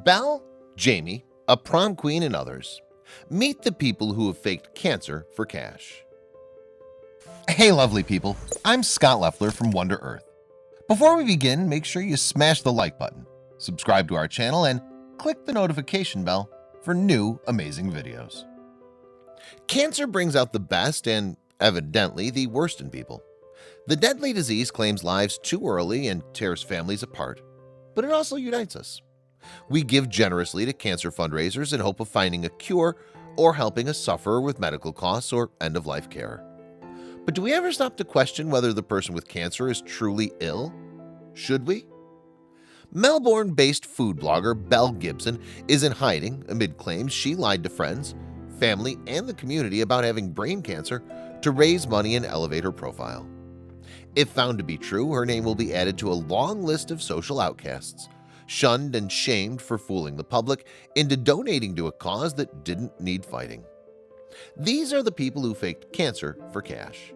Belle, Jamie, a prom queen, and others. Meet the people who have faked cancer for cash. Hey lovely people, I'm Scott Leffler from Wonder Earth. Before we begin, make sure you smash the like button, subscribe to our channel, and click the notification bell for new amazing videos. Cancer brings out the best and, evidently, the worst in people. The deadly disease claims lives too early and tears families apart, but it also unites us. We give generously to cancer fundraisers in hope of finding a cure or helping a sufferer with medical costs or end-of-life care. But do we ever stop to question whether the person with cancer is truly ill? Should we? Melbourne-based food blogger Belle Gibson is in hiding amid claims she lied to friends, family, and the community about having brain cancer to raise money and elevate her profile. If found to be true, her name will be added to a long list of social outcasts, shunned and shamed for fooling the public into donating to a cause that didn't need fighting. These are the people who faked cancer for cash.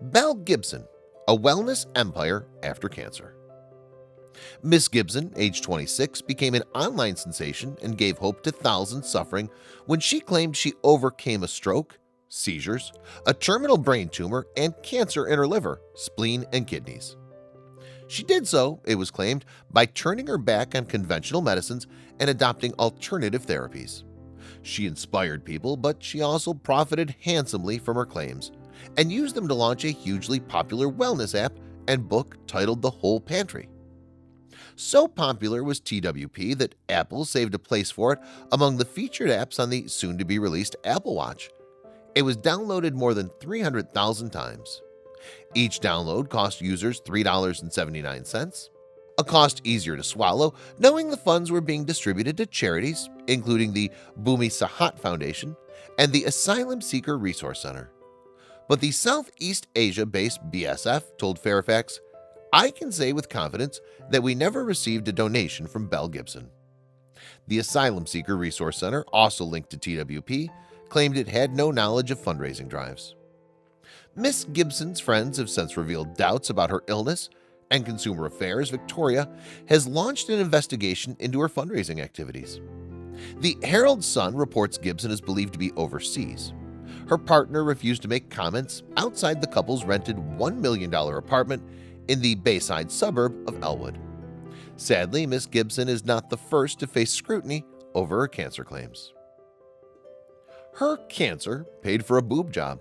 Belle Gibson, a wellness empire after cancer. Miss Gibson, age 26, became an online sensation and gave hope to thousands suffering when she claimed she overcame a stroke, seizures, a terminal brain tumor, and cancer in her liver, spleen, and kidneys. She did so, it was claimed, by turning her back on conventional medicines and adopting alternative therapies. She inspired people, but she also profited handsomely from her claims and used them to launch a hugely popular wellness app and book titled The Whole Pantry. So popular was TWP that Apple saved a place for it among the featured apps on the soon-to-be-released Apple Watch. It was downloaded more than 300,000 times. Each download cost users $3.79, a cost easier to swallow knowing the funds were being distributed to charities, including the Bhumi Sahat Foundation and the Asylum Seeker Resource Center. But the Southeast Asia-based BSF told Fairfax, "I can say with confidence that we never received a donation from Belle Gibson." The Asylum Seeker Resource Center, also linked to TWP, claimed it had no knowledge of fundraising drives. Miss Gibson's friends have since revealed doubts about her illness, and Consumer Affairs Victoria has launched an investigation into her fundraising activities. The Herald Sun reports Gibson is believed to be overseas. Her partner refused to make comments outside the couple's rented $1 million apartment in the Bayside suburb of Elwood. Sadly, Miss Gibson is not the first to face scrutiny over her cancer claims. Her cancer paid for a boob job.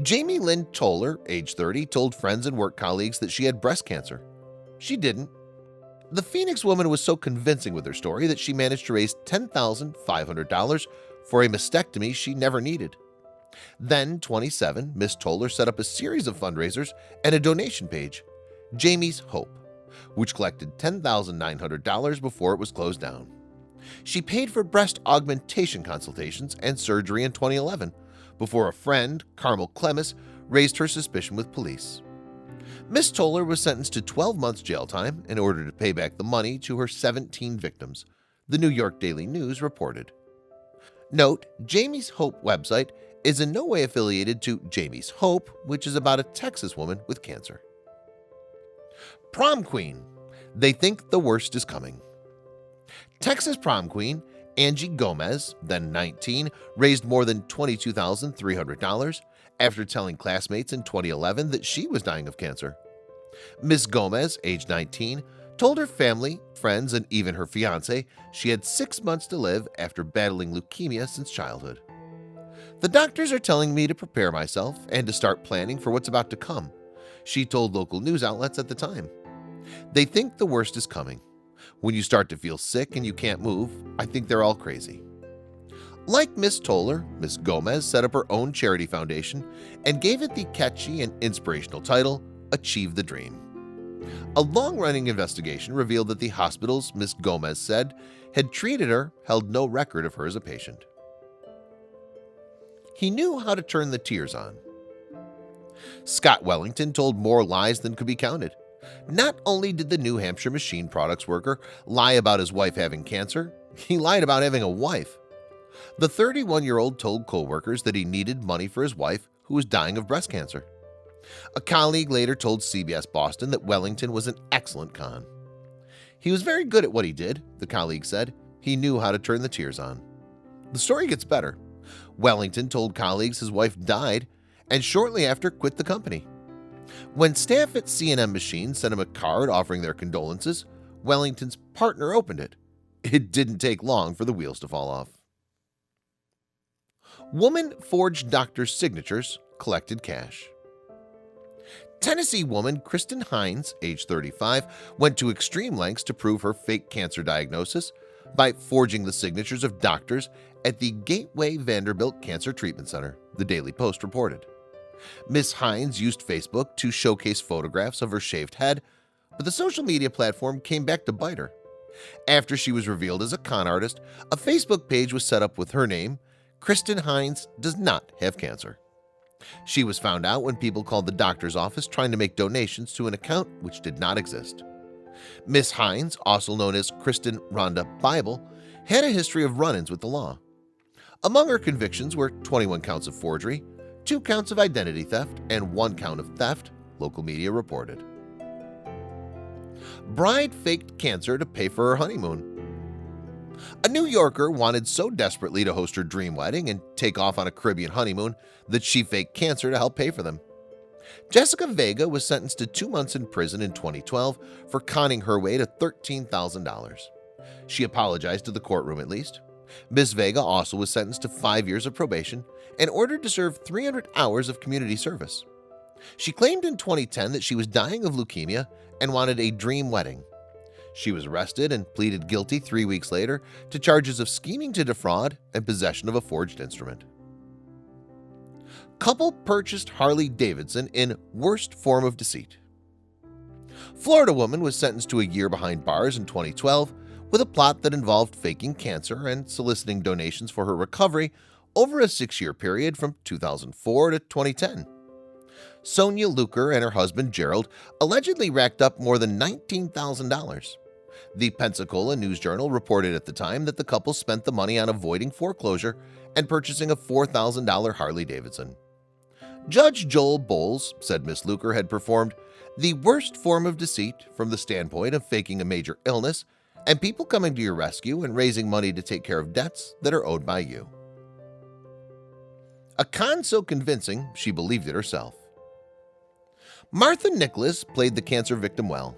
Jamie Lynn Toller, age 30, told friends and work colleagues that she had breast cancer. She didn't. The Phoenix woman was so convincing with her story that she managed to raise $10,500 for a mastectomy she never needed. Then, 27, Miss Toller set up a series of fundraisers and a donation page, Jamie's Hope, which collected $10,900 before it was closed down. She paid for breast augmentation consultations and surgery in 2011 before a friend, Carmel Clemis, raised her suspicion with police. Miss Toller was sentenced to 12 months jail time in order to pay back the money to her 17 victims, the New York Daily News reported. Note, Jamie's Hope website is in no way affiliated to Jamie's Hope, which is about a Texas woman with cancer. Prom queen. They think the worst is coming. Texas prom queen Angie Gomez, then 19, raised more than $22,300 after telling classmates in 2011 that she was dying of cancer. Miss Gomez, age 19, told her family, friends, and even her fiancé she had 6 months to live after battling leukemia since childhood. "The doctors are telling me to prepare myself and to start planning for what's about to come," she told local news outlets at the time. "They think the worst is coming. When you start to feel sick and you can't move, I think they're all crazy." Like Miss Toller, Miss Gomez set up her own charity foundation and gave it the catchy and inspirational title, Achieve the Dream. A long-running investigation revealed that the hospitals Miss Gomez said had treated her held no record of her as a patient. He knew how to turn the tears on. Scott Wellington told more lies than could be counted. Not only did the New Hampshire machine products worker lie about his wife having cancer, he lied about having a wife. The 31-year-old told co-workers that he needed money for his wife who was dying of breast cancer. A colleague later told CBS Boston that Wellington was an excellent con. He was very good at what he did, the colleague said. He knew how to turn the tears on. The story gets better. Wellington told colleagues his wife died and shortly after quit the company. When staff at C&M Machine sent him a card offering their condolences, Wellington's partner opened it. It didn't take long for the wheels to fall off. Woman forged doctor's signatures, collected cash. Tennessee woman Kristen Hines, age 35, went to extreme lengths to prove her fake cancer diagnosis by forging the signatures of doctors at the Gateway Vanderbilt Cancer Treatment Center, the Daily Post reported. Miss Hines used Facebook to showcase photographs of her shaved head, but the social media platform came back to bite her. After she was revealed as a con artist, a Facebook page was set up with her name. Kristen Hines does not have cancer. She was found out when people called the doctor's office trying to make donations to an account which did not exist. Miss Hines, also known as Kristen Rhonda Bible, had a history of run-ins with the law. Among her convictions were 21 counts of forgery, 2 counts of identity theft, and 1 count of theft, local media reported. Bride faked cancer to pay for her honeymoon. A New Yorker wanted so desperately to host her dream wedding and take off on a Caribbean honeymoon that she faked cancer to help pay for them. Jessica Vega was sentenced to 2 months in prison in 2012 for conning her way to $13,000. She apologized to the courtroom at least. Ms. Vega also was sentenced to 5 years of probation and ordered to serve 300 hours of community service. She claimed in 2010 that she was dying of leukemia and wanted a dream wedding. She was arrested and pleaded guilty 3 weeks later to charges of scheming to defraud and possession of a forged instrument. Couple purchased Harley Davidson in worst form of deceit. Florida woman was sentenced to a year behind bars in 2012 with a plot that involved faking cancer and soliciting donations for her recovery over a 6-year period from 2004 to 2010. Sonia Luker and her husband Gerald allegedly racked up more than $19,000. The Pensacola News-Journal reported at the time that the couple spent the money on avoiding foreclosure and purchasing a $4,000 Harley-Davidson. Judge Joel Bowles said Miss Luker had performed the worst form of deceit from the standpoint of faking a major illness and people coming to your rescue and raising money to take care of debts that are owed by you. A con so convincing she believed it herself. Martha Nicholas played the cancer victim well.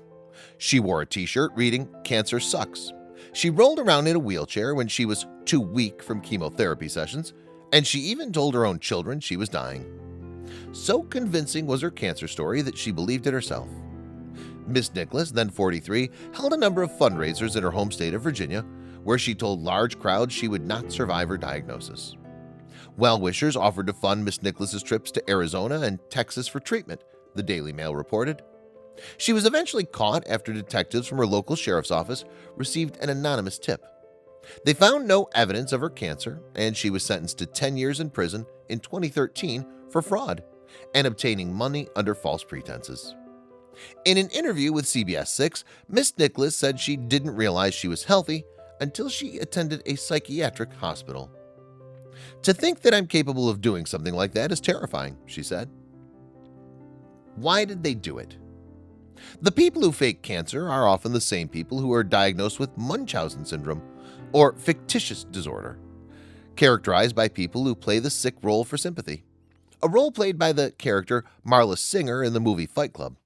She wore a t-shirt reading "Cancer sucks." She rolled around in a wheelchair when she was too weak from chemotherapy sessions, and she even told her own children she was dying. So convincing was her cancer story that she believed it herself. Miss Nicholas, then 43, held a number of fundraisers in her home state of Virginia, where she told large crowds she would not survive her diagnosis. Well-wishers offered to fund Miss Nicholas's trips to Arizona and Texas for treatment, the Daily Mail reported. She was eventually caught after detectives from her local sheriff's office received an anonymous tip. They found no evidence of her cancer, and she was sentenced to 10 years in prison in 2013 for fraud and obtaining money under false pretenses. In an interview with CBS 6, Miss Nicholas said she didn't realize she was healthy until she attended a psychiatric hospital. "To think that I'm capable of doing something like that is terrifying," she said. Why did they do it? The people who fake cancer are often the same people who are diagnosed with Munchausen syndrome or fictitious disorder, characterized by people who play the sick role for sympathy, a role played by the character Marla Singer in the movie Fight Club.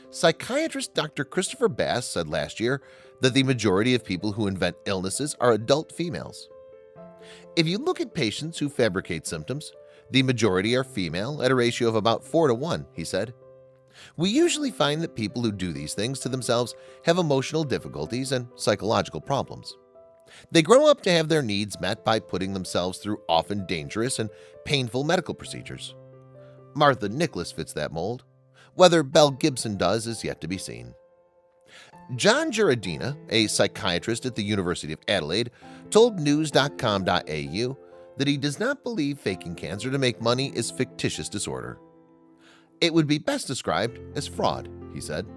Psychiatrist Dr. Christopher Bass said last year that the majority of people who invent illnesses are adult females. If you look at patients who fabricate symptoms, the majority are female at a ratio of about 4 to 1, he said. We usually find that people who do these things to themselves have emotional difficulties and psychological problems. They grow up to have their needs met by putting themselves through often dangerous and painful medical procedures. Martha Nicholas fits that mold. Whether Belle Gibson does is yet to be seen. John Giardina, a psychiatrist at the University of Adelaide, told news.com.au that he does not believe faking cancer to make money is fictitious disorder. It would be best described as fraud, he said.